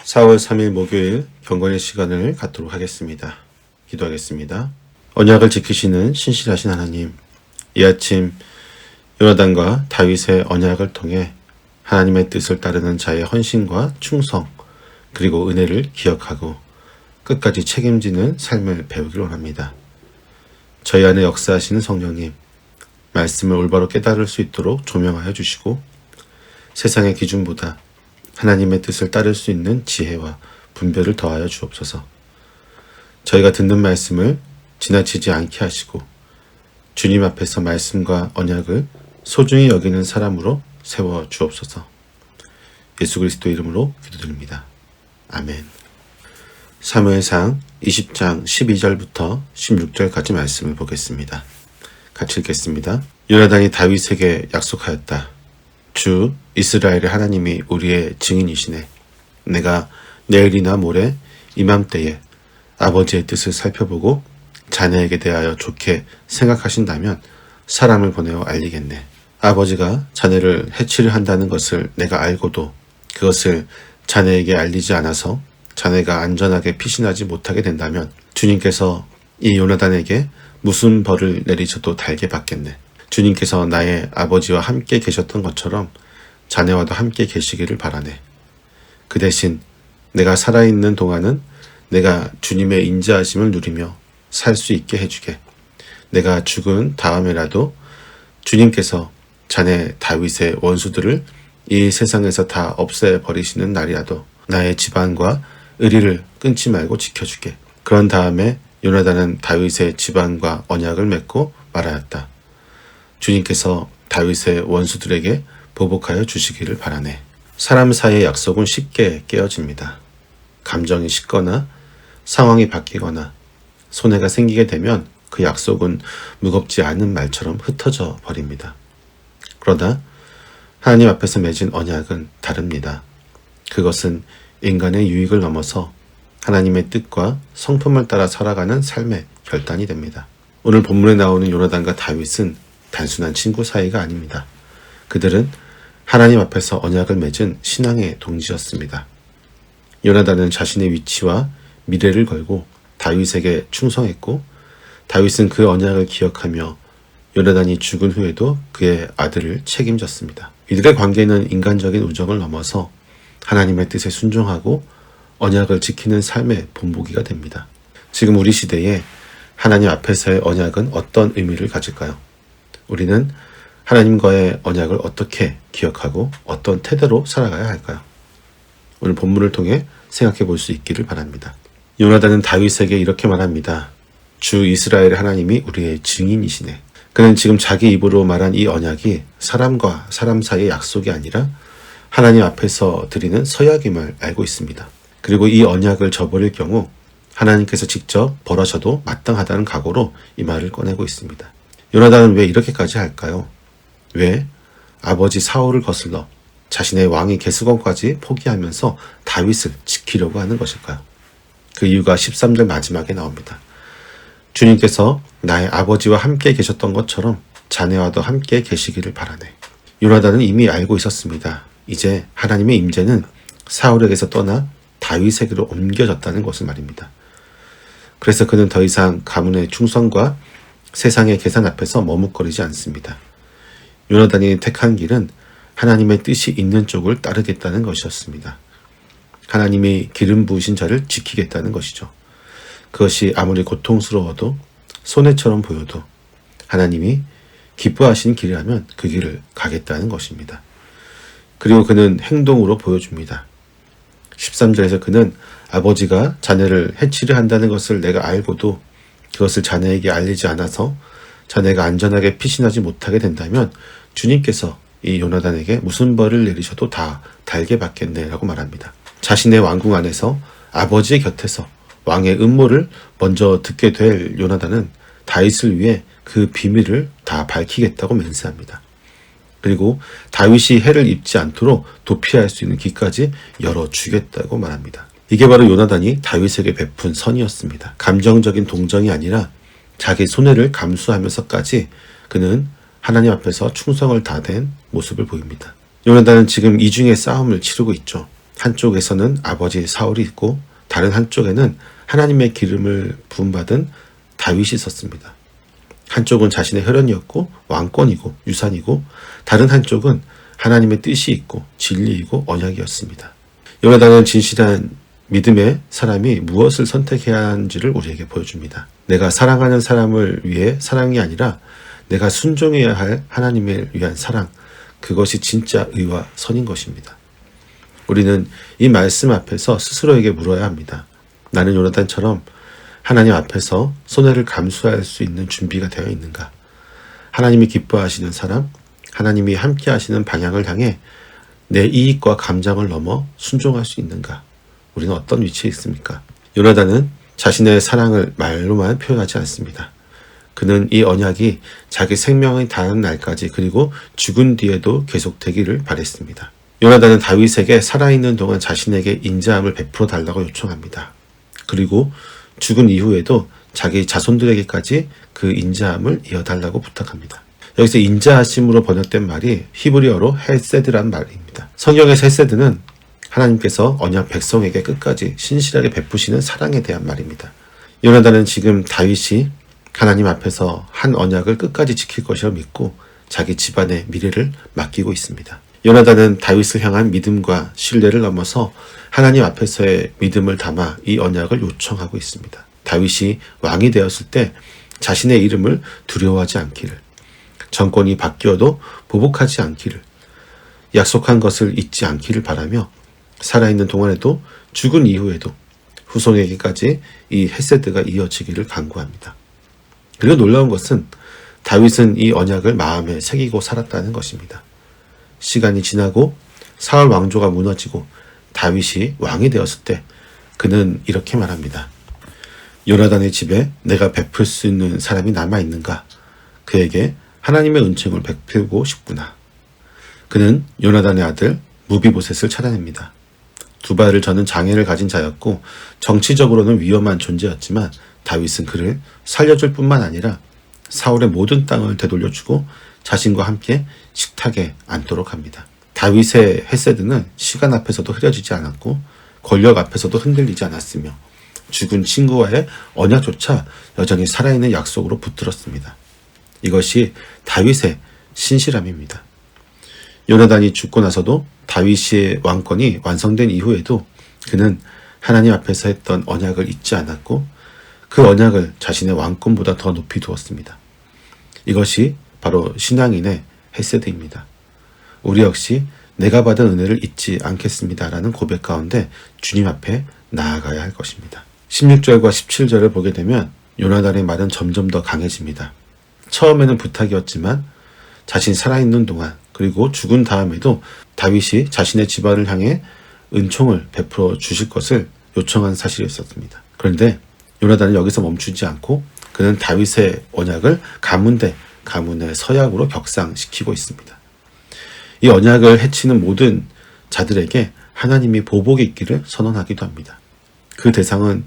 4월 3일 목요일 경건의 시간을 갖도록 하겠습니다. 기도하겠습니다. 언약을 지키시는 신실하신 하나님, 이 아침 요나단과 다윗의 언약을 통해 하나님의 뜻을 따르는 자의 헌신과 충성, 그리고 은혜를 기억하고 끝까지 책임지는 삶을 배우길 원합니다. 저희 안에 역사하시는 성령님, 말씀을 올바로 깨달을 수 있도록 조명하여 주시고 세상의 기준보다 하나님의 뜻을 따를 수 있는 지혜와 분별을 더하여 주옵소서. 저희가 듣는 말씀을 지나치지 않게 하시고 주님 앞에서 말씀과 언약을 소중히 여기는 사람으로 세워 주옵소서. 예수 그리스도 이름으로 기도드립니다. 아멘. 사무엘상 20장 12절부터 16절까지 말씀을 보겠습니다. 같이 읽겠습니다. 요나단이 다윗에게 약속하였다. 주 이스라엘의 하나님이 우리의 증인이시네. 내가 내일이나 모레 이맘때에 아버지의 뜻을 살펴보고 자네에게 대하여 좋게 생각하신다면 사람을 보내어 알리겠네. 아버지가 자네를 해치려 한다는 것을 내가 알고도 그것을 자네에게 알리지 않아서 자네가 안전하게 피신하지 못하게 된다면 주님께서 이 요나단에게 무슨 벌을 내리셔도 달게 받겠네. 주님께서 나의 아버지와 함께 계셨던 것처럼 자네와도 함께 계시기를 바라네. 그 대신 내가 살아있는 동안은 내가 주님의 인자하심을 누리며 살 수 있게 해주게. 내가 죽은 다음에라도 주님께서 자네 다윗의 원수들을 이 세상에서 다 없애버리시는 날이라도 나의 집안과 의리를 끊지 말고 지켜주게. 그런 다음에 요나단은 다윗의 집안과 언약을 맺고 말하였다. 주님께서 다윗의 원수들에게 보복하여 주시기를 바라네. 사람 사이의 약속은 쉽게 깨어집니다. 감정이 식거나 상황이 바뀌거나 손해가 생기게 되면 그 약속은 무겁지 않은 말처럼 흩어져 버립니다. 그러나 하나님 앞에서 맺은 언약은 다릅니다. 그것은 인간의 유익을 넘어서 하나님의 뜻과 성품을 따라 살아가는 삶의 결단이 됩니다. 오늘 본문에 나오는 요나단과 다윗은 단순한 친구 사이가 아닙니다. 그들은 하나님 앞에서 언약을 맺은 신앙의 동지였습니다. 요나단은 자신의 위치와 미래를 걸고 다윗에게 충성했고 다윗은 그 언약을 기억하며 요나단이 죽은 후에도 그의 아들을 책임졌습니다. 이들의 관계는 인간적인 우정을 넘어서 하나님의 뜻에 순종하고 언약을 지키는 삶의 본보기가 됩니다. 지금 우리 시대에 하나님 앞에서의 언약은 어떤 의미를 가질까요? 우리는 하나님과의 언약을 어떻게 기억하고 어떤 태도로 살아가야 할까요? 오늘 본문을 통해 생각해 볼 수 있기를 바랍니다. 요나단은 다윗에게 이렇게 말합니다. 주 이스라엘의 하나님이 우리의 증인이시네. 그는 지금 자기 입으로 말한 이 언약이 사람과 사람 사이의 약속이 아니라 하나님 앞에서 드리는 서약임을 알고 있습니다. 그리고 이 언약을 저버릴 경우 하나님께서 직접 벌하셔도 마땅하다는 각오로 이 말을 꺼내고 있습니다. 요나단은 왜 이렇게까지 할까요? 왜 아버지 사울을 거슬러 자신의 왕위 계승권까지 포기하면서 다윗을 지키려고 하는 것일까요? 그 이유가 13절 마지막에 나옵니다. 주님께서 나의 아버지와 함께 계셨던 것처럼 자네와도 함께 계시기를 바라네. 요나단은 이미 알고 있었습니다. 이제 하나님의 임재는 사울에게서 떠나 다윗에게로 옮겨졌다는 것을 말입니다. 그래서 그는 더 이상 가문의 충성과 세상의 계산 앞에서 머뭇거리지 않습니다. 요나단이 택한 길은 하나님의 뜻이 있는 쪽을 따르겠다는 것이었습니다. 하나님이 기름 부으신 자를 지키겠다는 것이죠. 그것이 아무리 고통스러워도 손해처럼 보여도 하나님이 기뻐하신 길이라면 그 길을 가겠다는 것입니다. 그리고 그는 행동으로 보여줍니다. 13절에서 그는 아버지가 자네를 해치려 한다는 것을 내가 알고도 그것을 자네에게 알리지 않아서 자네가 안전하게 피신하지 못하게 된다면 주님께서 이 요나단에게 무슨 벌을 내리셔도 다 달게 받겠네 라고 말합니다. 자신의 왕궁 안에서 아버지의 곁에서 왕의 음모를 먼저 듣게 될 요나단은 다윗을 위해 그 비밀을 다 밝히겠다고 맹세합니다. 그리고 다윗이 해를 입지 않도록 도피할 수 있는 길까지 열어주겠다고 말합니다. 이게 바로 요나단이 다윗에게 베푼 선이었습니다. 감정적인 동정이 아니라 자기 손해를 감수하면서까지 그는 하나님 앞에서 충성을 다된 모습을 보입니다. 요나단은 지금 이중의 싸움을 치르고 있죠. 한쪽에서는 아버지 사울이 있고 다른 한쪽에는 하나님의 기름을 부음받은 다윗이 있었습니다. 한쪽은 자신의 혈연이었고 왕권이고 유산이고 다른 한쪽은 하나님의 뜻이 있고 진리이고 언약이었습니다. 요나단은 진실한 믿음의 사람이 무엇을 선택해야 하는지를 우리에게 보여줍니다. 내가 사랑하는 사람을 위해 사랑이 아니라 내가 순종해야 할 하나님을 위한 사랑, 그것이 진짜 의와 선인 것입니다. 우리는 이 말씀 앞에서 스스로에게 물어야 합니다. 나는 요나단처럼 하나님 앞에서 손해를 감수할 수 있는 준비가 되어 있는가? 하나님이 기뻐하시는 사람, 하나님이 함께 하시는 방향을 향해 내 이익과 감정을 넘어 순종할 수 있는가? 우리는 어떤 위치에 있습니까? 요나단은 자신의 사랑을 말로만 표현하지 않습니다. 그는 이 언약이 자기 생명이 닿는 날까지 그리고 죽은 뒤에도 계속되기를 바랬습니다. 요나단은 다윗에게 살아있는 동안 자신에게 인자함을 베풀어 달라고 요청합니다. 그리고 죽은 이후에도 자기 자손들에게까지 그 인자함을 이어달라고 부탁합니다. 여기서 인자하심으로 번역된 말이 히브리어로 헤세드란 말입니다. 성경에서 헤세드는 하나님께서 언약 백성에게 끝까지 신실하게 베푸시는 사랑에 대한 말입니다. 요나단은 지금 다윗이 하나님 앞에서 한 언약을 끝까지 지킬 것이라 믿고 자기 집안의 미래를 맡기고 있습니다. 요나단은 다윗을 향한 믿음과 신뢰를 넘어서 하나님 앞에서의 믿음을 담아 이 언약을 요청하고 있습니다. 다윗이 왕이 되었을 때 자신의 이름을 두려워하지 않기를, 정권이 바뀌어도 보복하지 않기를, 약속한 것을 잊지 않기를 바라며 살아있는 동안에도 죽은 이후에도 후손에게까지 이 헤세드가 이어지기를 간구합니다. 그리고 놀라운 것은 다윗은 이 언약을 마음에 새기고 살았다는 것입니다. 시간이 지나고 사울 왕조가 무너지고 다윗이 왕이 되었을 때 그는 이렇게 말합니다. 요나단의 집에 내가 베풀 수 있는 사람이 남아있는가? 그에게 하나님의 은총을 베풀고 싶구나. 그는 요나단의 아들 무비보셋을 찾아냅니다. 두 발을 저는 장애를 가진 자였고 정치적으로는 위험한 존재였지만 다윗은 그를 살려줄 뿐만 아니라 사울의 모든 땅을 되돌려주고 자신과 함께 식탁에 앉도록 합니다. 다윗의 헤세드는 시간 앞에서도 흐려지지 않았고 권력 앞에서도 흔들리지 않았으며 죽은 친구와의 언약조차 여전히 살아있는 약속으로 붙들었습니다. 이것이 다윗의 신실함입니다. 요나단이 죽고 나서도 다윗의 왕권이 완성된 이후에도 그는 하나님 앞에서 했던 언약을 잊지 않았고 그 언약을 자신의 왕권보다 더 높이 두었습니다. 이것이 바로 신앙인의 헤세드입니다. 우리 역시 내가 받은 은혜를 잊지 않겠습니다라는 고백 가운데 주님 앞에 나아가야 할 것입니다. 16절과 17절을 보게 되면 요나단의 말은 점점 더 강해집니다. 처음에는 부탁이었지만 자신 살아있는 동안 그리고 죽은 다음에도 다윗이 자신의 집안을 향해 은총을 베풀어 주실 것을 요청한 사실이 있었습니다. 그런데 요나단은 여기서 멈추지 않고 그는 다윗의 언약을 가문의 서약으로 격상시키고 있습니다. 이 언약을 해치는 모든 자들에게 하나님이 보복이 있기를 선언하기도 합니다. 그 대상은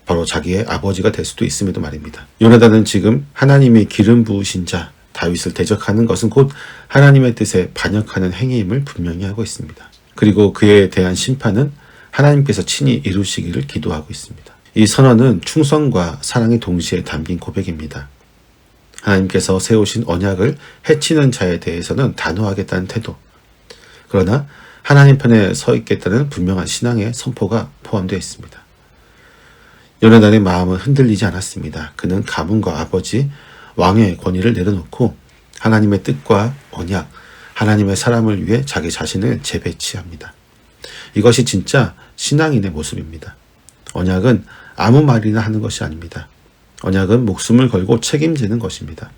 바로 자기의 아버지가 될 수도 있음에도 말입니다. 요나단은 지금 하나님이 기름 부으신 자 다윗을 대적하는 것은 곧 하나님의 뜻에 반역하는 행위임을 분명히 하고 있습니다. 그리고 그에 대한 심판은 하나님께서 친히 이루시기를 기도하고 있습니다. 이 선언은 충성과 사랑이 동시에 담긴 고백입니다. 하나님께서 세우신 언약을 해치는 자에 대해서는 단호하겠다는 태도, 그러나 하나님 편에 서 있겠다는 분명한 신앙의 선포가 포함되어 있습니다. 요나단의 마음은 흔들리지 않았습니다. 그는 가문과 아버지, 왕의 권위를 내려놓고 하나님의 뜻과 언약, 하나님의 사람을 위해 자기 자신을 재배치합니다. 이것이 진짜 신앙인의 모습입니다. 언약은 아무 말이나 하는 것이 아닙니다. 언약은 목숨을 걸고 책임지는 것입니다.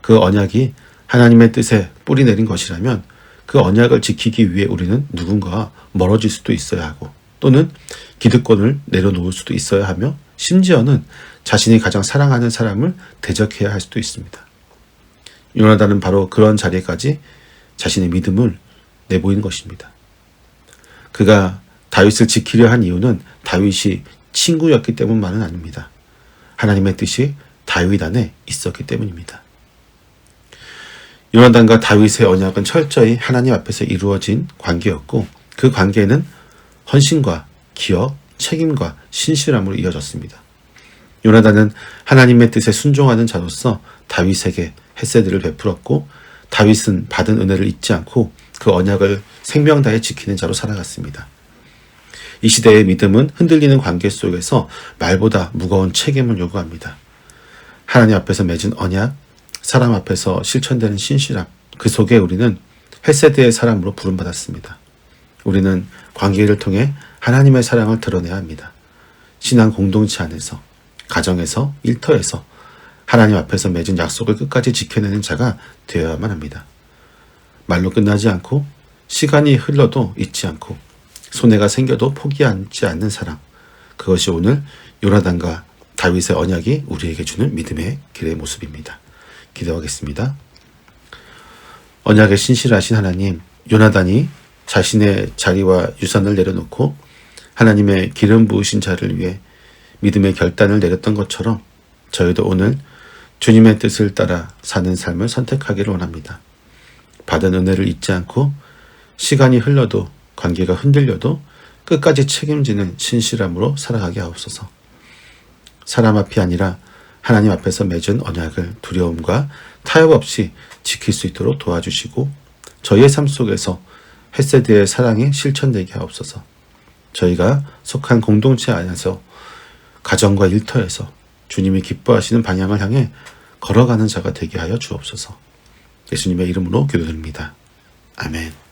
그 언약이 하나님의 뜻에 뿌리 내린 것이라면 그 언약을 지키기 위해 우리는 누군가와 멀어질 수도 있어야 하고 또는 기득권을 내려놓을 수도 있어야 하며 심지어는 자신이 가장 사랑하는 사람을 대적해야 할 수도 있습니다. 요나단은 바로 그런 자리에까지 자신의 믿음을 내보이는 것입니다. 그가 다윗을 지키려 한 이유는 다윗이 친구였기 때문만은 아닙니다. 하나님의 뜻이 다윗 안에 있었기 때문입니다. 요나단과 다윗의 언약은 철저히 하나님 앞에서 이루어진 관계였고 그 관계는 헌신과 기억, 책임과 신실함으로 이어졌습니다. 요나단은 하나님의 뜻에 순종하는 자로서 다윗에게 헤세드를 베풀었고 다윗은 받은 은혜를 잊지 않고 그 언약을 생명 다해 지키는 자로 살아갔습니다. 이 시대의 믿음은 흔들리는 관계 속에서 말보다 무거운 책임을 요구합니다. 하나님 앞에서 맺은 언약, 사람 앞에서 실천되는 신실함, 그 속에 우리는 헤세드의 사람으로 부름받았습니다. 우리는 관계를 통해 하나님의 사랑을 드러내야 합니다. 신앙 공동체 안에서, 가정에서, 일터에서 하나님 앞에서 맺은 약속을 끝까지 지켜내는 자가 되어야만 합니다. 말로 끝나지 않고 시간이 흘러도 잊지 않고 손해가 생겨도 포기하지 않는 사랑, 그것이 오늘 요나단과 다윗의 언약이 우리에게 주는 믿음의 길의 모습입니다. 기도하겠습니다. 언약에 신실하신 하나님, 요나단이 자신의 자리와 유산을 내려놓고 하나님의 기름 부으신 자를 위해 믿음의 결단을 내렸던 것처럼 저희도 오늘 주님의 뜻을 따라 사는 삶을 선택하기를 원합니다. 받은 은혜를 잊지 않고 시간이 흘러도 관계가 흔들려도 끝까지 책임지는 신실함으로 살아가게 하옵소서. 사람 앞이 아니라 하나님 앞에서 맺은 언약을 두려움과 타협 없이 지킬 수 있도록 도와주시고 저희의 삶 속에서 헤세드의 사랑이 실천되게 하옵소서. 저희가 속한 공동체 안에서 가정과 일터에서 주님이 기뻐하시는 방향을 향해 걸어가는 자가 되게 하여 주옵소서. 예수님의 이름으로 기도드립니다. 아멘.